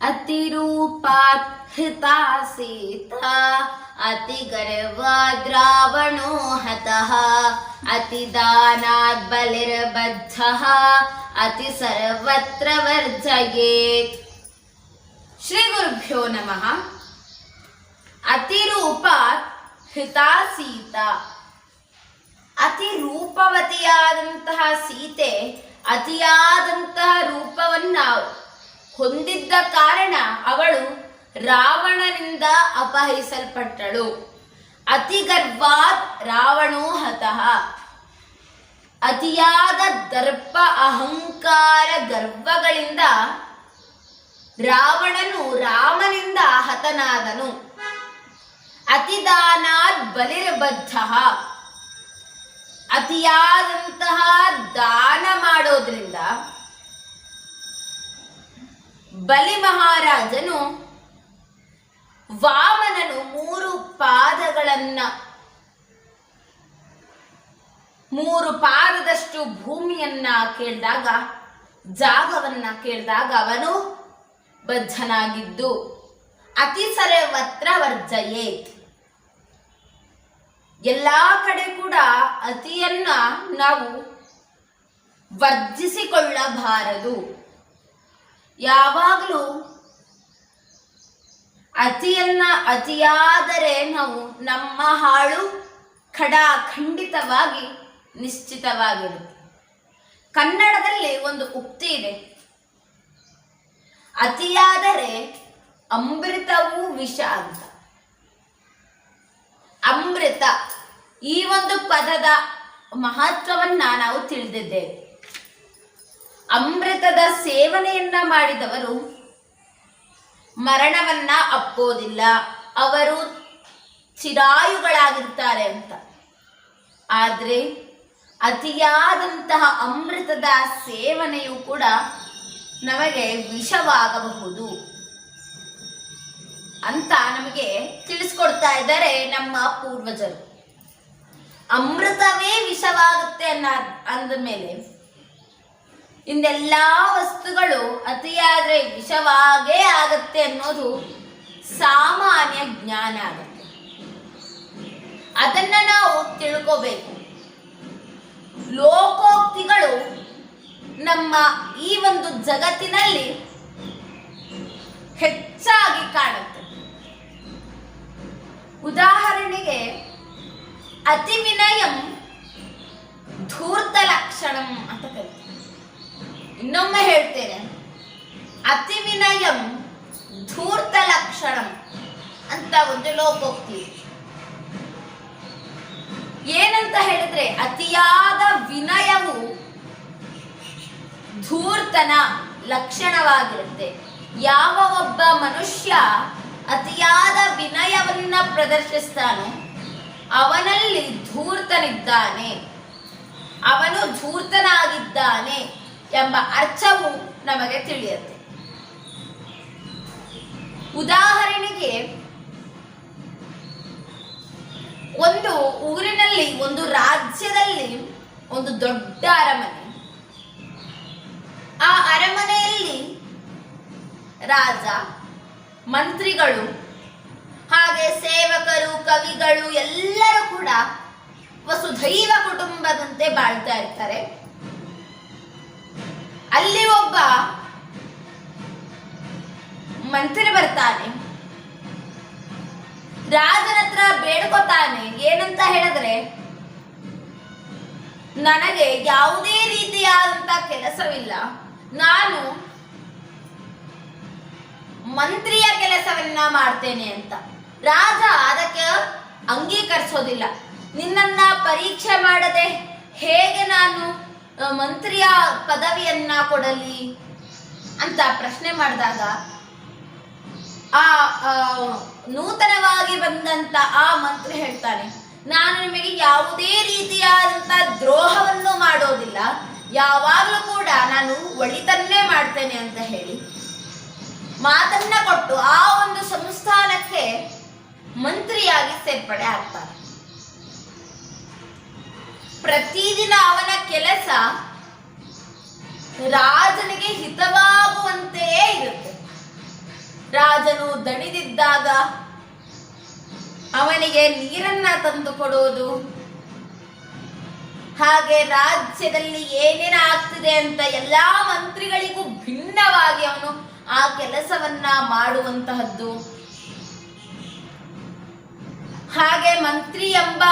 अतिरूपात् हृता सीता अतिगर्वाद् रावणो हतः अतिदानात् बलिर्बद्धः अति सर्वत्र वर्जयेत्। ಶ್ರೀ ಗುರುಭ್ಯೋ ನಮಃ. ಅತಿರೂಪಾತ್ ಹೃತಾ ಸೀತಾ. ಅತಿ ರೂಪವತಿಯಾದಂತಹ ಸೀತೆ ಅತಿಯಾದಂತಹ ರೂಪವನ್ನ ಹೊಂದಿದ್ದ ಕಾರಣ ಅವಳು ರಾವಣನಿಂದ ಅಪಹರಿಸಲ್ಪಟ್ಟಳು. ಅತಿಗರ್ವಾತ್ ರಾವಣೋ ಹತಃ. ಅತಿಯಾದ ದರ್ಪ ಅಹಂಕಾರ ಗರ್ವಗಳಿಂದ ರಾವಣನು ರಾಮನಿಂದ ಹತನಾದನು. ಅತಿದಾನಾತ್ ಬಲಿರ್ಬದ್ಧ. ಅತಿಯಾದಂತಹ ದಾನ ಮಾಡೋದ್ರಿಂದ ಬಲಿ ಮಹಾರಾಜನು ವಾಮನನು 3 ಪಾದಗಳನ್ನ 3 ಪಾದದಷ್ಟು ಭೂಮಿಯನ್ನ ಕೇಳಿದಾಗ, ಜಾಗವನ್ನ ಕೇಳಿದಾಗ ಅವನು ಬದ್ಧನಾಗಿದ್ದು ಅತಿ ಸರ್ವತ್ರ ವರ್ಜಯೇತ್. ಎಲ್ಲಾ ಕಡೆ ಕೂಡ ಅತಿಯನ್ನ ನಾವು ವರ್ಜಿಸಿಕೊಳ್ಳಬಾರದು. ಯಾವಾಗಲೂ ಅತಿಯಾದರೆ ನಾವು ನಮ್ಮ ಹಾಳು ಖಂಡಿತವಾಗಿ ನಿಶ್ಚಿತವಾಗಿರುತ್ತೆ. ಕನ್ನಡದಲ್ಲಿ ಒಂದು ಉಕ್ತಿ ಇದೆ, ಅತಿಯಾದರೆ ಅಮೃತವೂ ವಿಷ ಅಂತ. ಅಮೃತ ಈ ಒಂದು ಪದದ ಮಹತ್ವವನ್ನ ನಾವು ತಿಳಿದಿದ್ದೇವೆ. ಅಮೃತದ ಸೇವನೆಯನ್ನ ಮಾಡಿದವರು ಮರಣವನ್ನ ಅಪ್ಪೋದಿಲ್ಲ, ಅವರು ಚಿರಾಯುಗಳಾಗಿರ್ತಾರೆ ಅಂತ. ಆದ್ರೆ ಅತಿಯಾದಂತಹ ಅಮೃತದ ಸೇವನೆಯು ಕೂಡ ನಮಗೆ ವಿಷವಾಗಬಹುದು ಅಂತ ನಮಗೆ ತಿಳಿಸ್ಕೊಡ್ತಾ ಇದ್ದಾರೆ ನಮ್ಮ ಪೂರ್ವಜರು. ಅಮೃತವೇ ವಿಷವಾಗುತ್ತೆ ಅಂದ ಮೇಲೆ ಇನ್ನೆಲ್ಲಾ ವಸ್ತುಗಳು ಅತಿಯಾದ್ರೆ ವಿಷವಾಗೇ ಆಗತ್ತೆ ಅನ್ನೋದು ಸಾಮಾನ್ಯ ಜ್ಞಾನ ಆಗುತ್ತೆ. ಅದನ್ನ ನಾವು ತಿಳ್ಕೋಬೇಕು. ಲೋಕೋಕ್ತಿಗಳು ನಮ್ಮ ಈ ಒಂದು ಜಗತ್ತಿನಲ್ಲಿ ಹೆಚ್ಚಾಗಿ ಕಾಣುತ್ತೆ. ಉದಾಹರಣೆಗೆ ಅತಿ ವಿನಯಂ ಧೂರ್ತ ಲಕ್ಷಣಂ ಅಂತ ಕರೀತಾರೆ. ಇನ್ನೊಮ್ಮೆ ಹೇಳ್ತೇನೆ, ಅತಿ ವಿನಯಂ ಧೂರ್ತ ಲಕ್ಷಣಂ ಅಂತ ಒಂದು ಲೋಕೋಕ್ತಿ. ಏನಂತ ಹೇಳಿದ್ರೆ, ಅತಿಯಾದ ವಿನಯವು ಧೂರ್ತನ ಲಕ್ಷಣವಾಗಿರುತ್ತೆ. ಯಾವ ಒಬ್ಬ ಮನುಷ್ಯ ಅತಿಯಾದ ವಿನಯವನ್ನ ಪ್ರದರ್ಶಿಸ್ತಾನೋ ಅವನಲ್ಲಿ ಧೂರ್ತನಿದ್ದಾನೆ, ಅವನು ಧೂರ್ತನಾಗಿದ್ದಾನೆ ಎಂಬ ಅರ್ಥವು ನಮಗೆ ತಿಳಿಯುತ್ತೆ. ಉದಾಹರಣೆಗೆ, ಒಂದು ಊರಿನಲ್ಲಿ, ಒಂದು ರಾಜ್ಯದಲ್ಲಿ ಒಂದು ದೊಡ್ಡ ಅರಮನೆ. ಆ ಅರಮನೆಯಲ್ಲಿ ರಾಜ, ಮಂತ್ರಿಗಳು, ಹಾಗೆ ಸೇವಕರು, ಕವಿಗಳು ಎಲ್ಲರೂ ಕೂಡ ವಸುಧೈವ ಕುಟುಂಬದಂತೆ ಬಾಳ್ತಾ ಇರ್ತಾರೆ. ಅಲ್ಲಿ ಒಬ್ಬ ಮಂತ್ರಿ ಬರ್ತಾನೆ, ರಾಜನ ಹತ್ರ ಬೇಡ್ಕೋತಾನೆ. ಏನಂತ ಹೇಳಿದ್ರೆ, ನನಗೆ ಯಾವುದೇ ರೀತಿಯಾದಂತಹ ಕೆಲಸವಿಲ್ಲ, ನಾನು ಮಂತ್ರಿಯ ಕೆಲಸವನ್ನ ಮಾಡ್ತೇನೆ ಅಂತ. ರಾಜ ಅದಕ್ಕೆ ಅಂಗೀಕರಿಸೋದಿಲ್ಲ. ನಿನ್ನನ್ನ ಪರೀಕ್ಷೆ ಮಾಡದೆ ಹೇಗೆ ನಾನು ಮಂತ್ರಿಯ ಪದವಿಯನ್ನ ಕೊಡಲಿ ಅಂತ ಪ್ರಶ್ನೆ ಮಾಡಿದಾಗ, ಆ ನೂತನವಾಗಿ ಬಂದಂತ ಆ ಮಂತ್ರಿ ಹೇಳ್ತಾನೆ, ನಾನು ನಿಮಗೆ ಯಾವುದೇ ರೀತಿಯಾದಂತ ದ್ರೋಹವನ್ನು ಮಾಡೋದಿಲ್ಲ, ಯಾವಾಗಲೂ ಕೂಡ ನಾನು ಒಳಿತನ್ನೇ ಮಾಡ್ತೇನೆ ಅಂತ ಹೇಳಿ ಮಾತನ್ನ ಕೊಟ್ಟು ಆ ಒಂದು ಸಂಸ್ಥಾನಕ್ಕೆ ಮಂತ್ರಿಯಾಗಿ ಸೇರ್ಪಡೆ ಆಗ್ತಾರೆ. ಪ್ರತಿದಿನ ಅವನ ಕೆಲಸ ರಾಜನಿಗೆ ಹಿತವಾಗುವಂತೆಯೇ ಇರುತ್ತೆ. ರಾಜನು ದಣಿದಿದ್ದಾಗ ಅವನಿಗೆ ನೀರನ್ನ ತಂದು ಕೊಡುವುದು, ಹಾಗೆ ರಾಜ್ಯದಲ್ಲಿ ಏನೇನು ಆಗ್ತಿದೆ ಅಂತ ಎಲ್ಲಾ ಮಂತ್ರಿಗಳಿಗೂ ಭಿನ್ನವಾಗಿ ಅವನು ಆ ಕೆಲಸವನ್ನ ಮಾಡುವಂತಹದ್ದು. ಹಾಗೆ ಮಂತ್ರಿ ಎಂಬ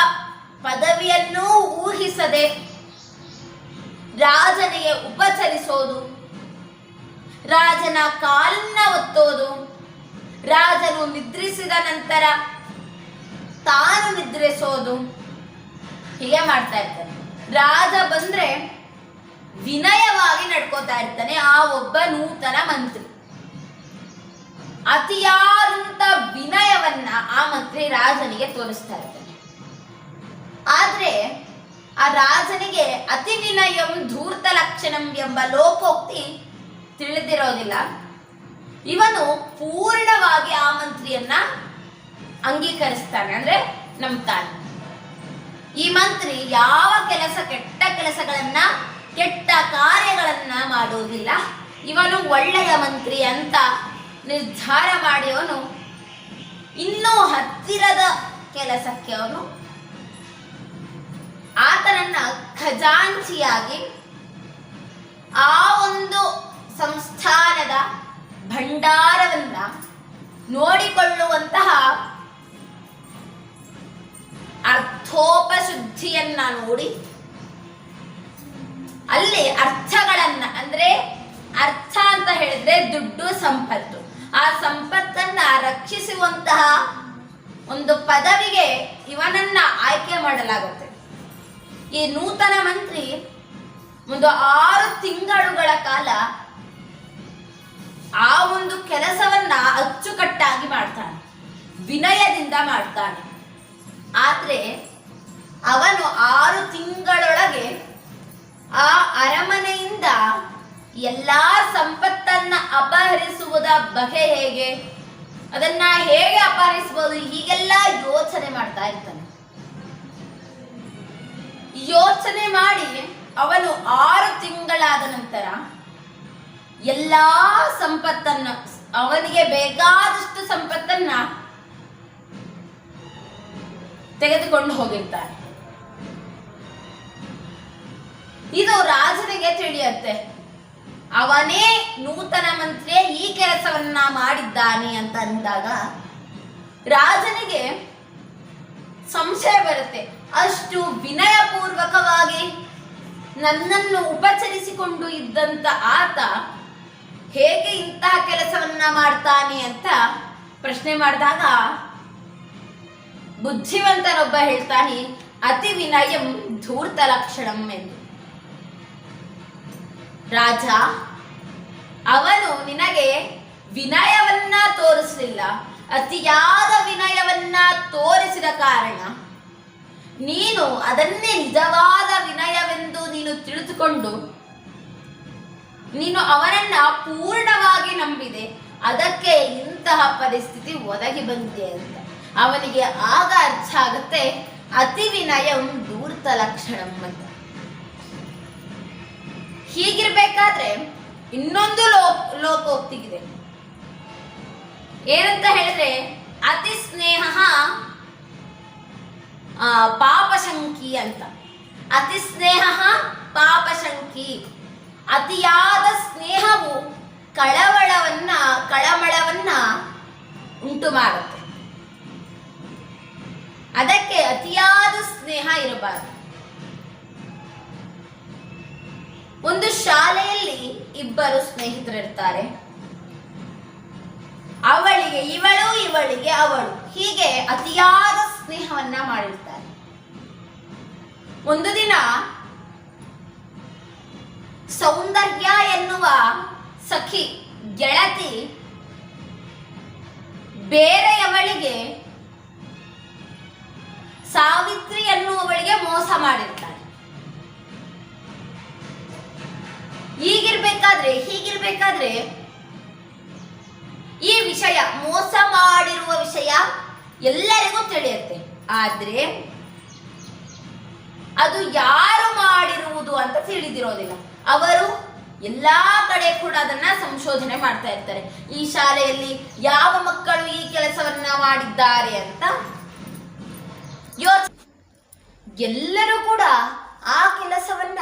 ಪದವಿಯನ್ನೂ ಊಹಿಸದೆ ರಾಜನಿಗೆ ಉಪಚರಿಸೋದು, ರಾಜನ ಕಾಲನ್ನ ಒತ್ತೋದು, ರಾಜನು ನಿದ್ರಿಸಿದ ನಂತರ ತಾನು ನಿದ್ರಿಸೋದು, ಹೀಗೆ ಮಾಡ್ತಾ ಇರ್ತಾನೆ. ರಾಜ ಬಂದ್ರೆ ವಿನಯವಾಗಿ ನಡ್ಕೋತಾ ಇರ್ತಾನೆ ಆ ಒಬ್ಬ ನೂತನ ಮಂತ್ರಿ. ಅತಿಯಾದಂತ ವಿನಯವನ್ನ ಆ ಮಂತ್ರಿ ರಾಜನಿಗೆ ತೋರಿಸ್ತಾ ಇರ್ತಾನೆ. ಆದ್ರೆ ಆ ರಾಜನಿಗೆ ಅತಿ ವಿನಯಂ ಧೂರ್ತ ಲಕ್ಷಣಂ ಎಂಬ ಲೋಕೋಕ್ತಿ ತಿಳಿದಿರೋದಿಲ್ಲ. ಇವನು ಪೂರ್ಣವಾಗಿ ಆ ಮಂತ್ರಿಯನ್ನ ಅಂಗೀಕರಿಸ್ತಾನೆ, ಅಂದ್ರೆ ನಂಬ್ತಾನೆ. ಈ ಮಂತ್ರಿ ಯಾವ ಕೆಟ್ಟ ಕೆಲಸಗಳನ್ನ ಕೆಟ್ಟ ಕಾರ್ಯಗಳನ್ನ ಮಾಡುವುದಿಲ್ಲ. ಇವನು ಒಳ್ಳೆಯ ಮಂತ್ರಿ ಅಂತ ನಿರ್ಧಾರ ಮಾಡಿ ಅವನು ಇನ್ನೂ ಹತ್ತಿರದ ಕೆಲಸಕ್ಕೆ ಅವನು ಆತನನ್ನ ಖಜಾಂಚಿಯಾಗಿ ಆ ಒಂದು ಸಂಸ್ಥಾನದ ಭಂಡಾರವನ್ನ ನೋಡಿಕೊಳ್ಳುವಂತಹ ಅರ್ಥೋಪಶುದ್ಧಿಯನ್ನ ನೋಡಿ ಅಲ್ಲಿ ಅರ್ಥಗಳನ್ನ, ಅಂದ್ರೆ ಅರ್ಥ ಅಂತ ಹೇಳಿದ್ರೆ ದುಡ್ಡು, ಸಂಪತ್ತು, ಆ ಸಂಪತ್ತನ್ನ ರಕ್ಷಿಸುವಂತಹ ಒಂದು ಪದವಿಗೆ ಇವನನ್ನ ಆಯ್ಕೆ ಮಾಡಲಾಗುತ್ತೆ. ಈ ನೂತನ ಮಂತ್ರಿ ಒಂದು 6 ತಿಂಗಳುಗಳ ಕಾಲ ಆ ಒಂದು ಕೆಲಸವನ್ನ ಅಚ್ಚುಕಟ್ಟಾಗಿ ಮಾಡ್ತಾನೆ, ವಿನಯದಿಂದ ಮಾಡ್ತಾನೆ. ಆದ್ರೆ ಅವನು 6 ತಿಂಗಳೊಳಗೆ ಆ ಅರಮನೆಯಿಂದ ಎಲ್ಲಾ ಸಂಪತ್ತನ್ನ ಅಪಹರಿಸುವುದ ಬಗೆ ಹೇಗೆ, ಅದನ್ನ ಹೇಗೆ ಅಪಹರಿಸಬಹುದು, ಹೀಗೆಲ್ಲ ಯೋಚನೆ ಮಾಡ್ತಾ ಇರ್ತಾನೆ. ಯೋಚನೆ ಮಾಡಿ ಅವನು 6 ತಿಂಗಳಾದ ನಂತರ ಎಲ್ಲಾ ಸಂಪತ್ತನ್ನ, ಅವನಿಗೆ ಬೇಕಾದಷ್ಟು ಸಂಪತ್ತನ್ನ ತೆಗೆದುಕೊಂಡು ಹೋಗಿರ್ತಾನೆ. ಇದು ರಾಜನಿಗೆ ತಿಳಿಯುತ್ತೆ, ಅವನೇ ನೂತನ ಮಂತ್ರಿಯೇ ಈ ಕೆಲಸವನ್ನ ಮಾಡಿದ್ದಾನೆ ಅಂತ ಅಂದಾಗ ರಾಜನಿಗೆ ಸಂಶಯ ಬರುತ್ತೆ. ಅಷ್ಟು ವಿನಯಪೂರ್ವಕವಾಗಿ ನನ್ನನ್ನು ಉಪಚರಿಸಿಕೊಂಡು ಇದ್ದಂತ ಆತ ಹೇಗೆ ಇಂತಹ ಕೆಲಸವನ್ನ ಮಾಡ್ತಾನೆ ಅಂತ ಪ್ರಶ್ನೆ ಮಾಡಿದಾಗ ಬುದ್ಧಿವಂತನೊಬ್ಬ ಹೇಳ್ತಾನೆ, ಅತಿ ವಿನಯಂ ಧೂರ್ತ ಲಕ್ಷಣಂ ಎಂದು. ರಾಜ, ಅವನು ನಿನಗೆ ವಿನಯವನ್ನ ತೋರಿಸಲಿಲ್ಲ, ಅತಿಯಾದ ವಿನಯವನ್ನ ತೋರಿಸಿದ ಕಾರಣ ನೀನು ಅದನ್ನೇ ನಿಜವಾದ ವಿನಯವೆಂದು ನೀನು ತಿಳಿದುಕೊಂಡು ನೀನು ಅವನನ್ನ ಪೂರ್ಣವಾಗಿ ನಂಬಿದೆ, ಅದಕ್ಕೆ ಇಂತಹ ಪರಿಸ್ಥಿತಿ ಒದಗಿ ಬಂದಿದೆ ಅಂತ. ಅವನಿಗೆ ಆಗ ಅರ್ಥ ಆಗುತ್ತೆ ಅತಿ ವಿನಯಂ ಧೂರ್ತ ಲಕ್ಷಣಂ ಅಂತ. ಹೀಗಿರ್ಬೇಕಾದ್ರೆ ಇನ್ನೊಂದು ಲೋಕೋಕ್ತಿಗಿದೆ. ಏನಂತ ಹೇಳಿದ್ರೆ ಅತಿ ಸ್ನೇಹ ಪಾಪಶಂಕಿ ಅಂತ. ಅತಿ ಸ್ನೇಹ ಪಾಪಶಂಕಿ. ಅತಿಯಾದ ಸ್ನೇಹವು ಕಳಮಳವನ್ನ ಉಂಟು ಮಾಡುತ್ತೆ. ಅದಕ್ಕೆ ಅತಿಯಾದ ಸ್ನೇಹ ಇರಬಾರದು. ಒಂದು ಶಾಲೆಯಲ್ಲಿ 2 ಸ್ನೇಹಿತರಿರ್ತಾರೆ. ಅವಳಿಗೆ ಇವಳು, ಇವಳಿಗೆ ಅವಳು, ಹೀಗೆ ಅತಿಯಾದ ಸ್ನೇಹವನ್ನ ಮಾಡಿರ್ತಾರೆ. ಒಂದು ದಿನ ಸೌಂದರ್ಯ ಎನ್ನುವ ಸಖಿ ಗೆಳತಿ ಬೇರೆಯವಳಿಗೆ, ಸಾವಿತ್ರಿ ಎನ್ನುವವಳಿಗೆ ಮೋಸ ಮಾಡಿರ್ತಾರೆ. ಹೀಗಿರ್ಬೇಕಾದ್ರೆ ಈ ವಿಷಯ, ಮೋಸ ಮಾಡಿರುವ ವಿಷಯ ಎಲ್ಲರಿಗೂ ತಿಳಿಯುತ್ತೆ. ಆದ್ರೆ ಅದು ಯಾರು ಮಾಡಿರುವುದು ಅಂತ ತಿಳಿದಿರೋದಿಲ್ಲ. ಅವರು ಎಲ್ಲ ಕಡೆ ಕೂಡ ಅದನ್ನ ಸಂಶೋಧನೆ ಮಾಡ್ತಾ ಇರ್ತಾರೆ. ಈ ಶಾಲೆಯಲ್ಲಿ ಯಾವ ಮಕ್ಕಳು ಈ ಕೆಲಸವನ್ನ ಮಾಡಿದ್ದಾರೆ ಅಂತ ಎಲ್ಲರೂ ಕೂಡ ಆ ಕೆಲಸವನ್ನ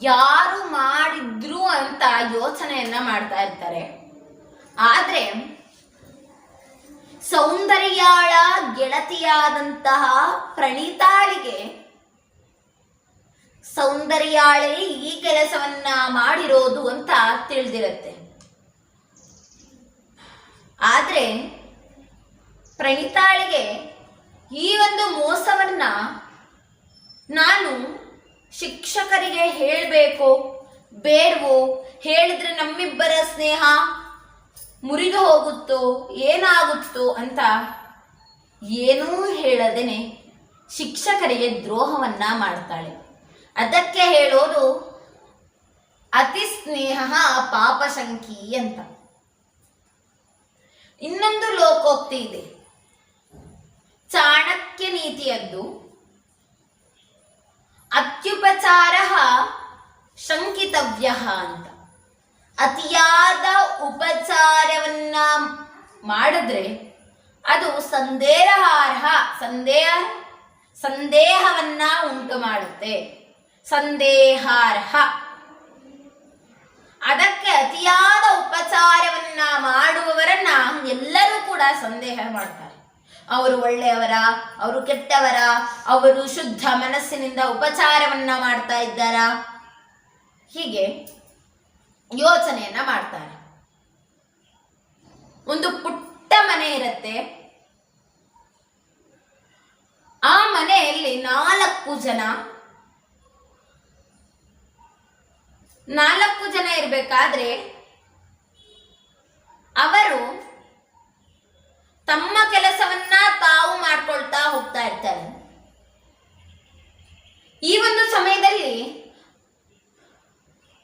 ಯಾರು ಮಾಡಿದ್ರು ಅಂತ ಯೋಚನೆಯನ್ನ ಮಾಡ್ತಾ ಇರ್ತಾರೆ. ಆದ್ರೆ ಸೌಂದರ್ಯಾಳ ಗೆಳತಿಯಾದಂತಹ ಪ್ರಣೀತಾಳಿಗೆ ಸೌಂದರ್ಯಾಳೇ ಈ ಕೆಲಸವನ್ನ ಮಾಡಿರೋದು ಅಂತ ತಿಳಿದಿರುತ್ತೆ. ಆದ್ರೆ ಪ್ರಣೀತಾಳಿಗೆ ಈ ಒಂದು ಮೋಸವನ್ನ ನಾನು ಶಿಕ್ಷಕರಿಗೆ ಹೇಳಬೇಕೋ ಬೇಡವೋ, ಹೇಳಿದ್ರೆ ನಮ್ಮಿಬ್ಬರ ಸ್ನೇಹ ಮುರಿದು ಹೋಗುತ್ತೋ ಏನಾಗುತ್ತೋ ಅಂತ ಏನೂ ಹೇಳದೇನೆ ಶಿಕ್ಷಕರಿಗೆ ದ್ರೋಹವನ್ನ ಮಾಡ್ತಾಳೆ. ಅದಕ್ಕೆ ಹೇಳೋದು ಅತಿ ಸ್ನೇಹ ಪಾಪಶಂಕಿ ಅಂತ. ಇನ್ನೊಂದು ಲೋಕೋಕ್ತಿ ಇದೆ, ಚಾಣಕ್ಯ ನೀತಿಯದ್ದು. ಅತ್ಯುಪಚಾರ ಶಂಕಿತವ್ಯ ಅಂತ. ಅತಿಯಾದ ಉಪಚಾರವನ್ನ ಮಾಡಿದ್ರೆ ಅದು ಸಂದೇಹವನ್ನ ಉಂಟು ಮಾಡುತ್ತೆ, ಸಂದೇಹಾರ್ಹ. ಅದಕ್ಕೆ ಅತಿಯಾದ ಉಪಚಾರವನ್ನ ಮಾಡುವವರನ್ನ ಎಲ್ಲರೂ ಕೂಡ ಸಂದೇಹ ಮಾಡ್ತಾರೆ. ಅವರು ಒಳ್ಳೆಯವರ, ಅವರು ಕೆಟ್ಟವರ, ಅವರು ಶುದ್ಧ ಮನಸ್ಸಿನಿಂದ ಉಪಚಾರವನ್ನ ಮಾಡ್ತಾ ಇದ್ದಾರಾ, ಹೀಗೆ ಯೋಚನೆಯನ್ನ ಮಾಡ್ತಾರೆ. ಒಂದು ಪುಟ್ಟ ಮನೆ ಇರುತ್ತೆ. ಆ ಮನೆಯಲ್ಲಿ 4 ಜನ ಇರಬೇಕಾದ್ರೆ ಅವರು ತಮ್ಮ ಕೆಲಸವನ್ನ ತಾವು ಮಾಡ್ಕೊಳ್ತಾ ಹೋಗ್ತಾ ಇರ್ತಾರೆ. ಈ ಒಂದು ಸಮಯದಲ್ಲಿ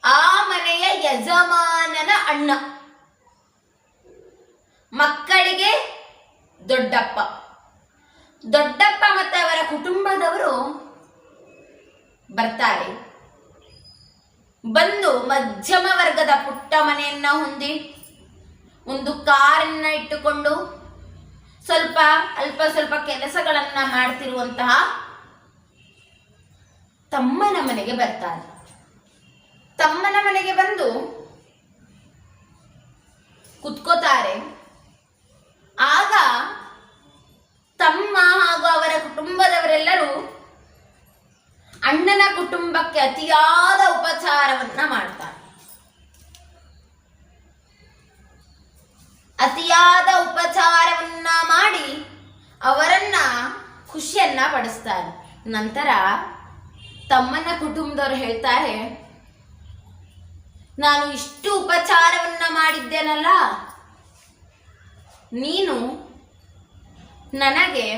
ಆ ಮನೆಯ ಯಜಮಾನನ ಅಣ್ಣ, ಮಕ್ಕಳಿಗೆ ದೊಡ್ಡಪ್ಪ ಮತ್ತೆ ಅವರ ಕುಟುಂಬದವರು ಬರ್ತಾರೆ. ಬಂದು ಮಧ್ಯಮ ವರ್ಗದ ಪುಟ್ಟ ಮನೆಯನ್ನ ಹೊಂದಿ ಒಂದು ಕಾರನ್ನ ಇಟ್ಟುಕೊಂಡು ಅಲ್ಪ ಸ್ವಲ್ಪ ಕೆಲಸಗಳನ್ನ ಮಾಡ್ತಿರುವಂತಹ ತಮ್ಮನ ಮನೆಗೆ ಬರ್ತಾರೆ. ತಮ್ಮನ ಮನೆಗೆ ಬಂದು ಕುತ್ಕೋತಾರೆ. ಆಗ ತಮ್ಮ ಹಾಗೂ ಅವರ ಕುಟುಂಬದವರೆಲ್ಲರೂ ಅಣ್ಣನ ಕುಟುಂಬಕ್ಕೆ ಅತಿಯಾದ ಉಪಚಾರವನ್ನ ಮಾಡ್ತಾರೆ. ಅತಿಯಾದ ಉಪಚಾರವನ್ನ ಮಾಡಿ ಅವರನ್ನ ಖುಷಿಯನ್ನ ಪಡಿಸ್ತಾರೆ. ನಂತರ ತಮ್ಮನ ಕುಟುಂಬದವರು ಹೇಳ್ತಾರೆ, ನಾನು ಇಷ್ಟು ಉಪಚಾರವನ್ನ ಮಾಡಿದ್ದೇನಲ್ಲ, ನೀನು ನನಗೆ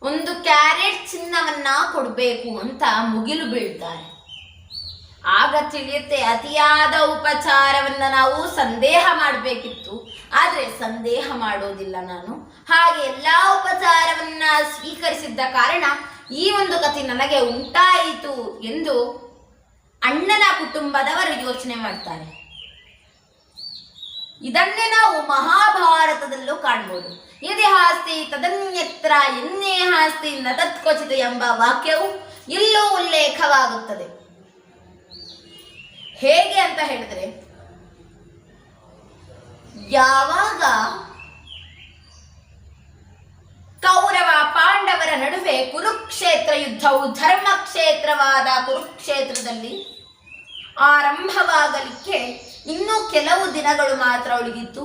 1 ಕ್ಯಾರೆಟ್ ಚಿನ್ನವನ್ನ ಕೊಡಬೇಕು ಅಂತ ಮುಗಿಲು ಬೀಳ್ತಾರೆ. ಆಗ ತಿಳಿಯುತ್ತೆ, ಅತಿಯಾದ ಉಪಚಾರವನ್ನ ನಾವು ಸಂದೇಹ ಮಾಡಬೇಕಿತ್ತು, ಆದ್ರೆ ಸಂದೇಹ ಮಾಡೋದಿಲ್ಲ ನಾನು. ಹಾಗೆ ಎಲ್ಲಾ ಉಪಚಾರವನ್ನ ಸ್ವೀಕರಿಸಿದ್ದ ಕಾರಣ ಈ ಒಂದು ಕಥೆ ನನಗೆ ಉಂಟಾಯಿತು ಎಂದು ಅಣ್ಣನ ಕುಟುಂಬದವರು ಯೋಚನೆ ಮಾಡ್ತಾರೆ. ಇದನ್ನೇ ನಾವು ಮಹಾಭಾರತದಲ್ಲೂ ಕಾಣ್ಬೋದು. ಯದಿ ಹಾಸ್ತಿ ತದನ್ಯತ್ರ ಎನ್ನೇ ಹಾಸ್ತಿ ನ ತತ್ಕ್ವಚಿತ ಎಂಬ ವಾಕ್ಯವು ಇಲ್ಲೂ ಉಲ್ಲೇಖವಾಗುತ್ತದೆ. ಹೇಗೆ ಅಂತ ಹೇಳಿದ್ರೆ, ಯಾವಾಗ ಕೌರವ ಪಾಂಡವರ ನಡುವೆ ಕುರುಕ್ಷೇತ್ರ ಯುದ್ಧವು ಧರ್ಮಕ್ಷೇತ್ರವಾದ ಕುರುಕ್ಷೇತ್ರದಲ್ಲಿ ಆರಂಭವಾಗಲಿಕ್ಕೆ ಇನ್ನೂ ಕೆಲವು ದಿನಗಳು ಮಾತ್ರ ಉಳಿದಿತ್ತು.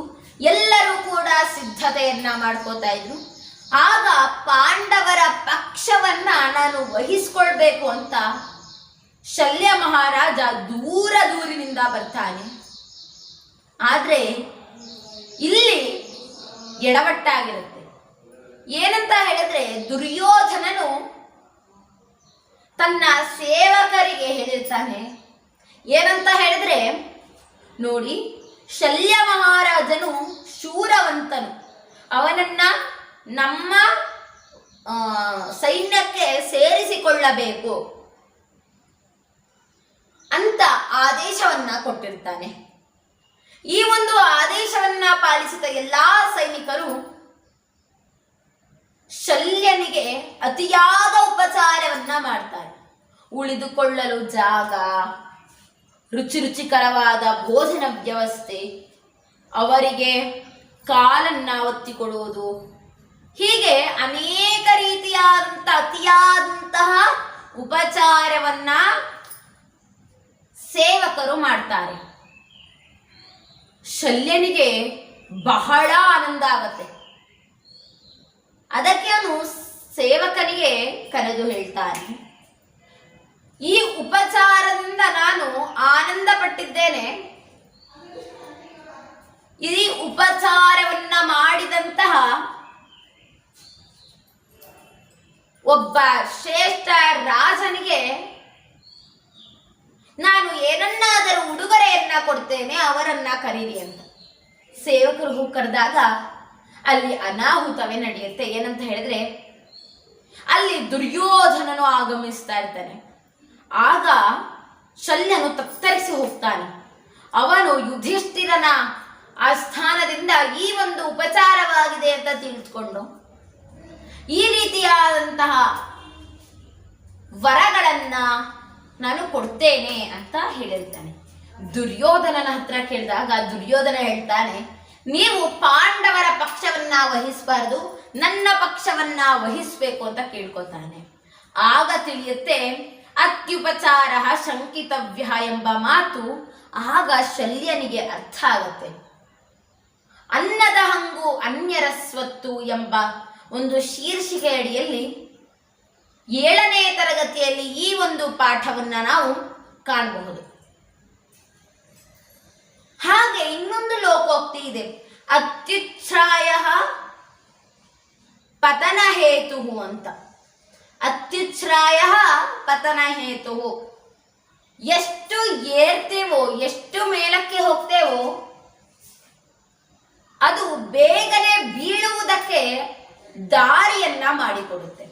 ಎಲ್ಲರೂ ಕೂಡ ಸಿದ್ಧತೆಯನ್ನ ಮಾಡ್ಕೋತಾ ಇದ್ರು. ಆಗ ಪಾಂಡವರ ಪಕ್ಷವನ್ನ ನಾನು ವಹಿಸ್ಕೊಳ್ಬೇಕು ಅಂತ ಶಲ್ಯ ಮಹಾರಾಜ ದೂರದಿಂದ ಬರ್ತಾನೆ. ಆದ್ರೆ ಇಲ್ಲಿ ಎಡವಟ್ಟಾಗಿರುತ್ತೆ. ಏನಂತ ಹೇಳಿದ್ರೆ, ದುರ್ಯೋಧನನು ತನ್ನ ಸೇವಕರಿಗೆ ಹೇಳಿರ್ತಾನೆ. ಏನಂತ ಹೇಳಿದ್ರೆ, ನೋಡಿ, ಶಲ್ಯ ಮಹಾರಾಜನು ಶೂರವಂತನು, ಅವನನ್ನ ನಮ್ಮ ಸೈನ್ಯಕ್ಕೆ ಸೇರಿಸಿಕೊಳ್ಳಬೇಕು. ಅಂತ ಆದೇಶವನ್ನ ಕೊಟ್ಟಿರ್ತಾನೆ. ಈ ಒಂದು ಆದೇಶವನ್ನ ಪಾಲಿಸಿದ ಎಲ್ಲಾ ಸೈನಿಕರು ಶಲ್ಯನಿಗೆ ಅತಿಯಾದ ಉಪಚಾರವನ್ನ ಮಾಡ್ತಾರೆ. ಉಳಿದುಕೊಳ್ಳಲು ಜಾಗ, ರುಚಿಕರವಾದ ಭೋಜನ ವ್ಯವಸ್ಥೆ, ಅವರಿಗೆ ಕಾಲನ್ನ ಒತ್ತಿಕೊಡುವುದು, ಹೀಗೆ ಅನೇಕ ಅತಿಯಾದಂತಹ ಉಪಚಾರವನ್ನ ಸೇವಕರು ಮಾಡ್ತಾರೆ. ಶಲ್ಯನಿಗೆ ಬಹಳ ಆನಂದ ಆಗತ್ತೆ. ಅದಕ್ಕೆ ಅವನು ಸೇವಕನಿಗೆ ಕರೆದು ಹೇಳ್ತಾನೆ, ಈ ಉಪಚಾರದಿಂದ ನಾನು ಆನಂದ ಪಟ್ಟಿದ್ದೇನೆ. ಈ ಉಪಚಾರವನ್ನ ಮಾಡಿದಂತಹ ಒಬ್ಬ ಶ್ರೇಷ್ಠ ರಾಜನಿಗೆ ನಾನು ಏನನ್ನಾದರೂ ಉಡುಗೊರೆಯನ್ನ ಕೊಡ್ತೇನೆ, ಅವರನ್ನ ಕರೀರಿ ಅಂತ ಸೇವಕರು ಕರೆದಾಗ ಅಲ್ಲಿ ಅನಾಹುತವೇ ನಡೆಯುತ್ತೆ. ಏನಂತ ಹೇಳಿದ್ರೆ, ಅಲ್ಲಿ ದುರ್ಯೋಧನನು ಆಗಮಿಸ್ತಾ ಇರ್ತಾನೆ. ಆಗ ಶಲ್ಯನು ತತ್ತರಿಸಿ ಹೋಗ್ತಾನೆ. ಅವನು ಯುಧಿಷ್ಠಿರನ ಆಸ್ಥಾನದಿಂದ ಈ ಒಂದು ಉಪಚಾರವಾಗಿದೆ ಅಂತ ತಿಳಿದುಕೊಂಡು ಈ ರೀತಿಯಾದಂತಹ ವರಗಳನ್ನ ನಾನು ಕೊಡ್ತೇನೆ ಅಂತ ಹೇಳಿರ್ತಾನೆ. ದುರ್ಯೋಧನನ ಹತ್ರ ಕೇಳಿದಾಗ ದುರ್ಯೋಧನ ಹೇಳ್ತಾನೆ, ನೀವು ಪಾಂಡವರ ಪಕ್ಷವನ್ನ ವಹಿಸಬಾರ್ದು, ನನ್ನ ಪಕ್ಷವನ್ನ ವಹಿಸ್ಬೇಕು ಅಂತ ಕೇಳ್ಕೊತಾನೆ. ಆಗ ತಿಳಿಯುತ್ತೆ ಅತ್ಯುಪಚಾರ ಶಂಕಿತವ್ಯ ಎಂಬ ಮಾತು. ಆಗ ಶಲ್ಯನಿಗೆ ಅರ್ಥ ಆಗತ್ತೆ. ಅನ್ನದ ಹಂಗು ಅನ್ಯರ ಸ್ವತ್ತು ಎಂಬ ಒಂದು ಶೀರ್ಷಿಕೆ ಅಡಿಯಲ್ಲಿ 7ನೇ ತರಗತಿಯಲ್ಲಿ ಈ ಒಂದು ಪಾಠವನ್ನ ನಾವು ಕಾಣಬಹುದು. ಹಾಗೆ ಇನ್ನೊಂದು ಲೋಕೋಕ್ತಿ ಇದೆ, ಅತ್ಯುಚ್ಛ್ರಾಯ ಪತನ ಹೇತು ಅಂತ. ಅತ್ಯುಚ್ಛ್ರಾಯ ಪತನ ಹೇತು. ಎಷ್ಟು ಏರ್ತೇವೋ, ಎಷ್ಟು ಮೇಲಕ್ಕೆ ಹೋಗ್ತೇವೋ, ಅದು ಬೇಗನೆ ಬೀಳುವುದಕ್ಕೆ ದಾರಿಯನ್ನ ಮಾಡಿಕೊಡುತ್ತೆ.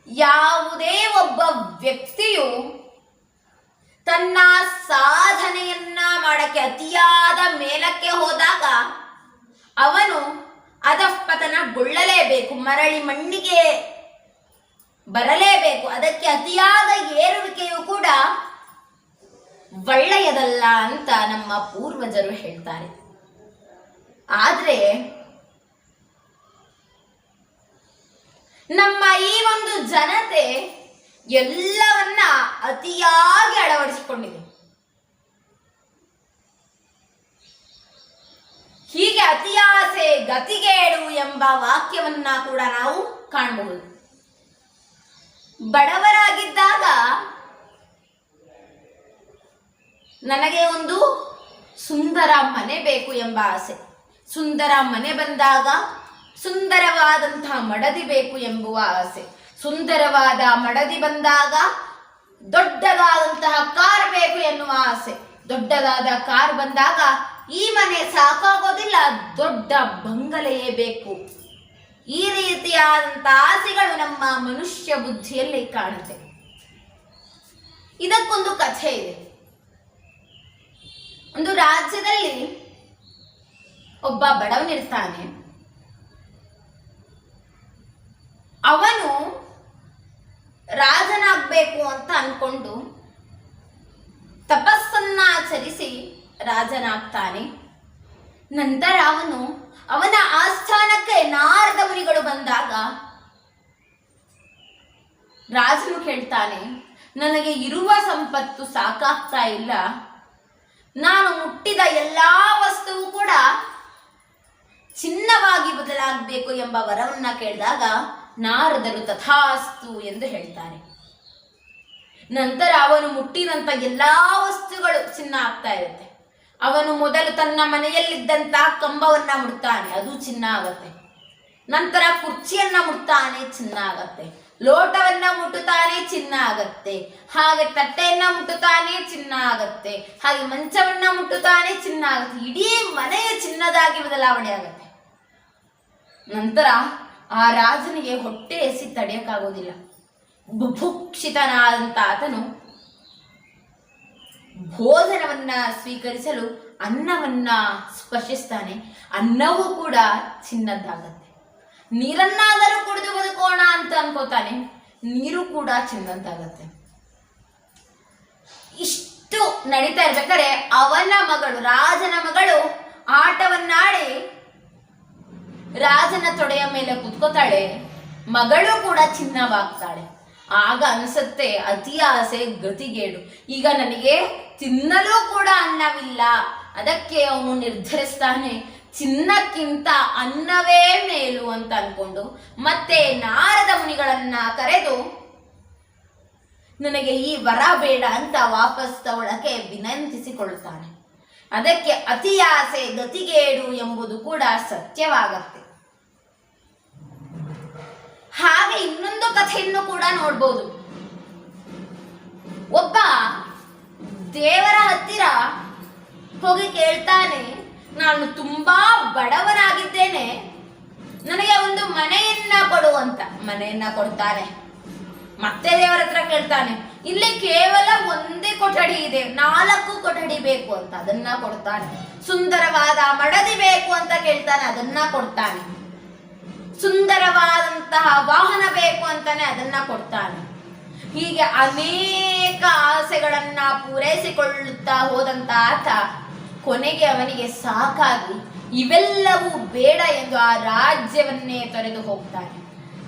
ಯಾವುದೇ ಒಬ್ಬ ವ್ಯಕ್ತಿಯು ತನ್ನ ಸಾಧನೆಯನ್ನ ಮಾಡಕ್ಕೆ ಅತಿಯಾದ ಮೇಲಕ್ಕೆ ಹೋದಾಗ ಅವನು ಅಧಃಪತನಗೊಳ್ಳಲೇಬೇಕು, ಮರಳಿ ಮಣ್ಣಿಗೆ ಬರಲೇಬೇಕು. ಅದಕ್ಕೆ ಅತಿಯಾದ ಏರುವಿಕೆಯು ಕೂಡ ಒಳ್ಳೆಯದಲ್ಲ ಅಂತ ನಮ್ಮ ಪೂರ್ವಜರು ಹೇಳ್ತಾರೆ. ಆದ್ರೆ ನಮ್ಮ ಈ ಒಂದು ಜನತೆ ಎಲ್ಲವನ್ನ ಅತಿಯಾಗಿ ಅಳವಡಿಸಿಕೊಂಡಿದೆ. ಹೀಗೆ ಅತಿಯಾಸೆ ಗತಿಗೇಡು ಎಂಬ ವಾಕ್ಯವನ್ನ ಕೂಡ ನಾವು ಕಾಣಬಹುದು. ಬಡವರಾಗಿದ್ದಾಗ ನನಗೆ ಒಂದು ಸುಂದರ ಮನೆ ಬೇಕು ಎಂಬ ಆಸೆ, ಸುಂದರ ಮನೆ ಬಂದಾಗ ಸುಂದರವಾದಂತಹ ಮಡದಿ ಬೇಕು ಎಂಬುವ ಆಸೆ, ಸುಂದರವಾದ ಮಡದಿ ಬಂದಾಗ ದೊಡ್ಡದಾದಂತಹ ಕಾರ್ ಬೇಕು ಎನ್ನುವ ಆಸೆ, ದೊಡ್ಡದಾದ ಕಾರ್ ಬಂದಾಗ ಈ ಮನೆ ಸಾಕಾಗೋದಿಲ್ಲ, ದೊಡ್ಡ ಬಂಗಲೆಯೇ ಬೇಕು. ಈ ರೀತಿಯಾದಂತಹ ಆಸೆಗಳು ನಮ್ಮ ಮನುಷ್ಯ ಬುದ್ಧಿಯಲ್ಲಿ ಕಾಣುತ್ತೆ. ಇದಕ್ಕೊಂದು ಕಥೆ ಇದೆ. ಒಂದು ರಾಜ್ಯದಲ್ಲಿ ಒಬ್ಬ ಬಡವನಿರ್ತಾನೆ. ಅವನು ರಾಜನಾಗಬೇಕು ಅಂತ ಅನ್ಕೊಂಡು ತಪಸ್ಸನ್ನ ಆಚರಿಸಿ ರಾಜನಾಗ್ತಾನೆ. ನಂತರ ಅವನ ಆಸ್ಥಾನಕ್ಕೆ ನಾರದ ಮುನಿಗಳು ಬಂದಾಗ ರಾಜನು ಕೇಳ್ತಾನೆ, ನನಗೆ ಇರುವ ಸಂಪತ್ತು ಸಾಕಾಗ್ತಾ ಇಲ್ಲ, ನಾನು ಮುಟ್ಟಿದ ಎಲ್ಲಾ ವಸ್ತುವು ಕೂಡ ಚಿನ್ನವಾಗಿ ಬದಲಾಗಬೇಕು ಎಂಬ ವರವನ್ನ ಕೇಳಿದಾಗ ನಾರದರು ತಥಾಸ್ತು ಎಂದು ಹೇಳ್ತಾರೆ. ನಂತರ ಅವನು ಮುಟ್ಟಿದಂತ ಎಲ್ಲಾ ವಸ್ತುಗಳು ಚಿನ್ನ ಆಗ್ತಾ ಇರುತ್ತೆ. ಅವನು ಮೊದಲು ತನ್ನ ಮನೆಯಲ್ಲಿದ್ದಂತ ಕಂಬವನ್ನ ಮುಟ್ತಾನೆ, ಅದು ಚಿನ್ನ ಆಗತ್ತೆ. ನಂತರ ಕುರ್ಚಿಯನ್ನ ಮುಟ್ತಾನೆ, ಚಿನ್ನ ಆಗತ್ತೆ. ಲೋಟವನ್ನ ಮುಟ್ಟುತ್ತಾನೆ, ಚಿನ್ನ ಆಗತ್ತೆ. ಹಾಗೆ ತಟ್ಟೆಯನ್ನ ಮುಟ್ಟುತ್ತಾನೆ, ಚಿನ್ನ ಆಗತ್ತೆ. ಹಾಗೆ ಮಂಚವನ್ನ ಮುಟ್ಟುತ್ತಾನೆ, ಚಿನ್ನ ಆಗತ್ತೆ. ಇಡೀ ಮನೆಯ ಚಿನ್ನದಾಗಿ ಬದಲಾವಣೆ ಆಗತ್ತೆ. ನಂತರ ಆ ರಾಜನಿಗೆ ಹೊಟ್ಟೆ ಎಸಿ ತಡೆಯಕ್ಕಾಗೋದಿಲ್ಲ. ಬುಭುಕ್ಷಿತನಾದಂತ ಆತನು ಭೋಜನವನ್ನ ಸ್ವೀಕರಿಸಲು ಅನ್ನವನ್ನ ಸ್ಪರ್ಶಿಸ್ತಾನೆ. ಅನ್ನವೂ ಕೂಡ ಚಿನ್ನದ್ದಾಗತ್ತೆ. ನೀರನ್ನಾದರೂ ಕುಡಿದು ಬದುಕೋಣ ಅಂತ ಅನ್ಕೋತಾನೆ, ನೀರು ಕೂಡ ಚಿನ್ನದ್ದಾಗತ್ತೆ. ಇಷ್ಟು ನಡೀತಾ ಇರ್ಬೇಕಾದ್ರೆ ಅವನ ಮಗಳು, ರಾಜನ ಮಗಳು ಆಟವನ್ನಾಡಿ ರಾಜನ ತೊಡೆಯ ಮೇಲೆ ಕುತ್ಕೋತಾಳೆ. ಮಗಳು ಕೂಡ ಚಿನ್ನವಾಗ್ತಾಳೆ. ಆಗ ಅನ್ಸತ್ತೆ ಅತಿ ಆಸೆ ಗತಿಗೇಡು. ಈಗ ನನಗೆ ತಿನ್ನಲು ಕೂಡ ಅನ್ನವಿಲ್ಲ. ಅದಕ್ಕೆ ಅವನು ನಿರ್ಧರಿಸ್ತಾನೆ, ಚಿನ್ನಕ್ಕಿಂತ ಅನ್ನವೇ ಮೇಲು ಅಂತ ಅನ್ಕೊಂಡು ಮತ್ತೆ ನಾರದ ಮುನಿಗಳನ್ನ ಕರೆದು ನನಗೆ ಈ ವರ ಬೇಡ ಅಂತ ವಾಪಸ್ ತಗೊಳ್ಳಕ್ಕೆ ವಿನಂತಿಸಿಕೊಳ್ಳುತ್ತಾನೆ. ಅದಕ್ಕೆ ಅತಿ ಆಸೆ ಗತಿಗೇಡು ಎಂಬುದು ಕೂಡ ಸತ್ಯವಾಗತ್ತೆ. ಹಾಗೆ ಇನ್ನೊಂದು ಕಥೆಯನ್ನು ಕೂಡ ನೋಡ್ಬೋದು. ಒಬ್ಬ ದೇವರ ಹತ್ತಿರ ಹೋಗಿ ಕೇಳ್ತಾನೆ, ನಾನು ತುಂಬಾ ಬಡವನಾಗಿದ್ದೇನೆ, ನನಗೆ ಒಂದು ಮನೆಯನ್ನ ಕೊಡು ಅಂತ. ಮನೆಯನ್ನ ಕೊಡ್ತಾನೆ. ಮತ್ತೆ ದೇವರ ಹತ್ರ ಕೇಳ್ತಾನೆ, ಇಲ್ಲಿ ಕೇವಲ ಒಂದೇ ಕೊಠಡಿ ಇದೆ, 4 ಕೊಠಡಿ ಬೇಕು ಅಂತ. ಅದನ್ನ ಕೊಡ್ತಾನೆ. ಸುಂದರವಾದ ಮಡದಿ ಬೇಕು ಅಂತ ಕೇಳ್ತಾನೆ, ಅದನ್ನ ಕೊಡ್ತಾನೆ. ಸುಂದರವಾದಂತಹ ವಾಹನ ಬೇಕು ಅಂತಾನೆ, ಅದನ್ನ ಕೊಡ್ತಾನೆ. ಹೀಗೆ ಅನೇಕ ಆಸೆಗಳನ್ನ ಪೂರೈಸಿಕೊಳ್ಳುತ್ತಾ ಹೋದಂತ ಆತ ಕೊನೆಗೆ ಅವನಿಗೆ ಸಾಕಾಗಿ ಇವೆಲ್ಲವೂ ಬೇಡ ಎಂದು ಆ ರಾಜ್ಯವನ್ನೇ ತೊರೆದು ಹೋಗ್ತಾನೆ.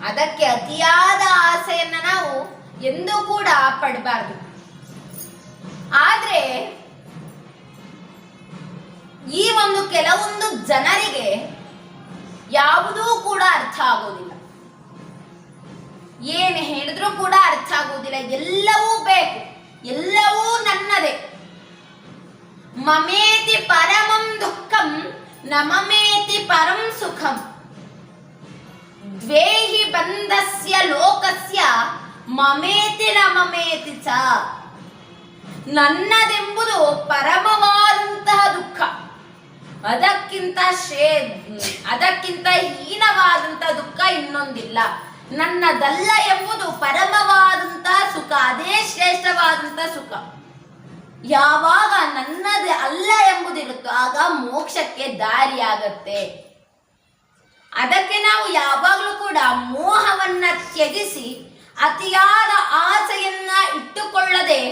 ಅದಕ್ಕೆ ಅತಿಯಾದ ಆಸೆಯನ್ನ ನಾವು ಎಂದೂ ಕೂಡ ಪಡಬಾರದು. ಆದ್ರೆ ಈ ಒಂದು ಕೆಲವೊಂದು ಜನರಿಗೆ ಯಾವುದೂ ಕೂಡ ಅರ್ಥ ಆಗೋದಿಲ್ಲ. ಏನು ಹೇಳಿದ್ರೂ ಕೂಡ ಅರ್ಥ ಆಗುವುದಿಲ್ಲ. ಎಲ್ಲವೂ ಬೇಕು, ಎಲ್ಲವೂ ನನ್ನದೇ. ಮಮೇತಿ ಪರಮಂ ದುಃಖಂ ನ ಮಮೇತಿ ಪರಂ ಸುಖಂ ದ್ವೇಹಿ ಬಂಧಸ್ಯ ಲೋಕಸ್ಯ ಮಮೇತಿ ನ ಮಮೇತಿ ಚ. ನನ್ನದೆಂಬುದು ಪರಮವಾದಂತಹ ದುಃಖ, ಅದಕ್ಕಿಂತ ಹೀನವಾದಂತಹ ದುಃಖ ಇನ್ನೊಂದಿಲ್ಲ. ನನ್ನದಲ್ಲ ಎಂಬುದು ಪರಮವಾದಂತಹ ಸುಖ, ಅದೇ ಶ್ರೇಷ್ಠವಾದಂತಹ ಸುಖ. ಯಾವಾಗ ನನ್ನದೇ ಅಲ್ಲ ಎಂಬುದಿರುತ್ತೋ ಆಗ ಮೋಕ್ಷಕ್ಕೆ ದಾರಿಯಾಗತ್ತೆ. ಅದಕ್ಕೆ ನಾವು ಯಾವಾಗಲೂ ಕೂಡ ಮೋಹವನ್ನ ತ್ಯಜಿಸಿ ಅತಿಯಾದ ಆಸೆಯನ್ನ ಇಟ್ಟುಕೊಳ್ಳದೆ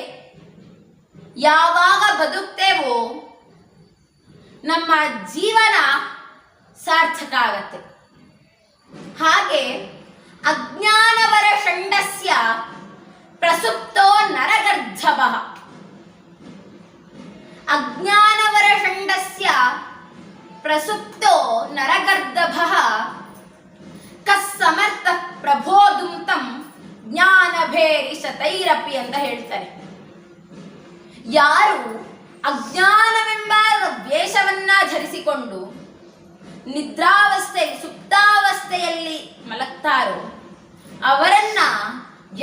ಯಾವಾಗ ಬದುಕ್ತೇವೋ ನಮ್ಮ ಜೀವನ ಸಾರ್ಥಕ ಆಗತ್ತೆ. ಹಾಗೆ ಅಜ್ಞಾನವರ ಷಂಡಸ್ಯ ಪ್ರಸುಪ್ತೋ ನರಗರ್ಧಭಃ. ಅಜ್ಞಾನವರ ಷಂಡಸ್ಯ ಪ್ರಸುಪ್ತೋ ನರಗರ್ಧಭಃ ಕಸ್ಸಮರ್ಥ ಪ್ರಬೋಧುಂ ತಂ ಜ್ಞಾನಭೇರಿ ಶತೈರಪಿ ಅಂತ ಹೇಳ್ತಾರೆ. ಯಾರು ಅಜ್ಞಾನವೆಂಬ ವೇಷವನ್ನ ಧರಿಸಿಕೊಂಡು ಸುಪ್ತಾವಸ್ಥೆಯಲ್ಲಿ ಮಲಗ್ತಾರೋ ಅವರನ್ನ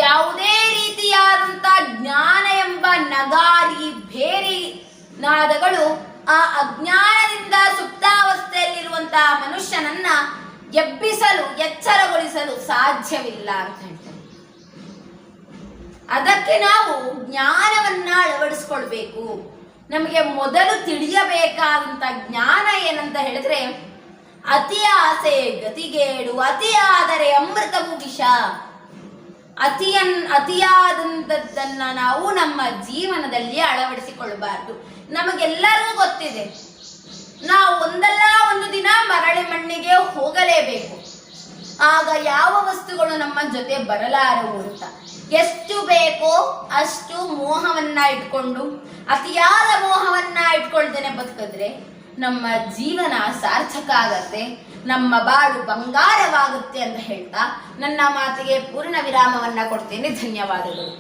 ಯಾವುದೇ ರೀತಿಯಾದಂತ ಜ್ಞಾನ ಎಂಬ ನಗಾರಿ ಭೇರಿ ನಾದಗಳು ಆ ಅಜ್ಞಾನದಿಂದ ಸುಪ್ತಾವಸ್ಥೆಯಲ್ಲಿರುವಂತಹ ಮನುಷ್ಯನನ್ನ ಎಬ್ಬಿಸಲು, ಎಚ್ಚರಗೊಳಿಸಲು ಸಾಧ್ಯವಿಲ್ಲ ಅಂತ ಹೇಳ್ತಾರೆ. ಅದಕ್ಕೆ ನಾವು ಜ್ಞಾನವನ್ನ ಅಳವಡಿಸ್ಕೊಳ್ಬೇಕು. ನಮಗೆ ಮೊದಲು ತಿಳಿಯಬೇಕಾದಂತ ಜ್ಞಾನ ಏನಂತ ಹೇಳಿದ್ರೆ, ಅತಿ ಆಸೆ ಗತಿಗೇಡು, ಅತಿ ಆದರೆ ಅಮೃತವು ವಿಷ. ಅತಿಯಾದಂಥದ್ದನ್ನ ನಾವು ನಮ್ಮ ಜೀವನದಲ್ಲಿ ಅಳವಡಿಸಿಕೊಳ್ಳಬಾರದು. ನಮಗೆಲ್ಲರೂ ಗೊತ್ತಿದೆ, ನಾವು ಒಂದಲ್ಲ ಒಂದು ದಿನ ಮರಳಿ ಮಣ್ಣಿಗೆ ಹೋಗಲೇಬೇಕು. ಆಗ ಯಾವ ವಸ್ತುಗಳು ನಮ್ಮ ಜೊತೆ ಬರಲಾರವು ಅಂತ. ಎಷ್ಟು ಬೇಕೋ ಅಷ್ಟು ಮೋಹವನ್ನ ಇಟ್ಕೊಂಡು, ಅತಿಯಾದ ಮೋಹವನ್ನ ಇಟ್ಕೊಳ್ದೇನೆ ಬದುಕಿದ್ರೆ ನಮ್ಮ ಜೀವನ ಸಾರ್ಥಕ ಆಗತ್ತೆ, ನಮ್ಮ ಬಾಳು ಬಂಗಾರವಾಗುತ್ತೆ ಅಂತ ಹೇಳ್ತಾ ನನ್ನ ಮಾತಿಗೆ ಪೂರ್ಣ ವಿರಾಮವನ್ನ ಕೊಡ್ತೇನೆ. ಧನ್ಯವಾದಗಳು.